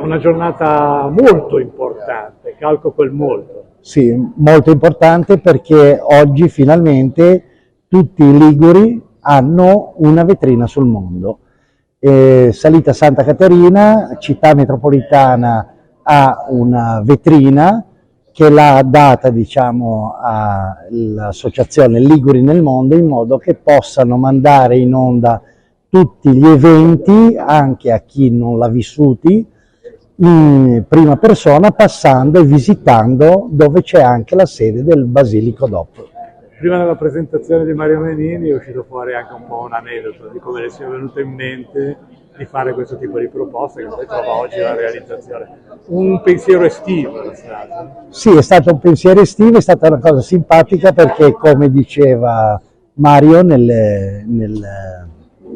una giornata molto importante, calco quel molto. Sì, molto importante perché oggi finalmente tutti i liguri hanno una vetrina sul mondo. Salita Santa Caterina, città metropolitana, ha una vetrina che l'ha data, diciamo, all'associazione Liguri nel Mondo, in modo che possano mandare in onda tutti gli eventi, anche a chi non l'ha vissuti, in prima persona, passando e visitando dove c'è anche la sede del Basilico DOP. Prima della presentazione di Mario Menini è uscito fuori anche un po' un aneddoto di come le sia venuto in mente di fare questo tipo di proposte che poi trova oggi la realizzazione. Un pensiero estivo era stato. Sì, è stato un pensiero estivo, è stata una cosa simpatica perché, come diceva Mario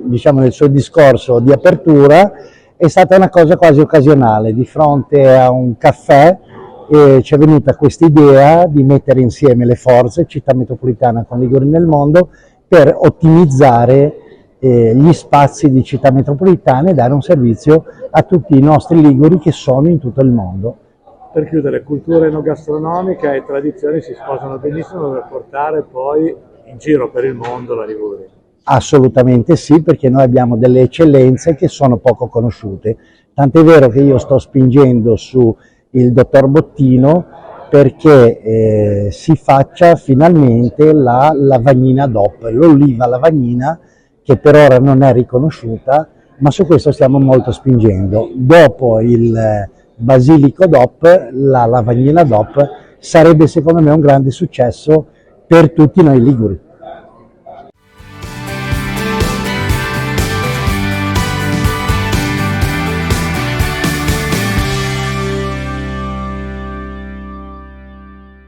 diciamo, nel suo discorso di apertura, è stata una cosa quasi occasionale. Di fronte a un caffè ci è venuta questa idea di mettere insieme le forze, città metropolitana con Liguri nel Mondo, per ottimizzare gli spazi di città metropolitana e dare un servizio a tutti i nostri liguri che sono in tutto il mondo. Per chiudere, cultura enogastronomica e tradizioni si sposano benissimo per portare poi in giro per il mondo la Liguria. Assolutamente sì, perché noi abbiamo delle eccellenze che sono poco conosciute. Tant'è vero che io sto spingendo su il dottor Bottino perché si faccia finalmente la Lavagnina DOP, l'oliva Lavagnina, che per ora non è riconosciuta, ma su questo stiamo molto spingendo. Dopo il Basilico DOP, la Lavagnina DOP sarebbe secondo me un grande successo per tutti noi liguri.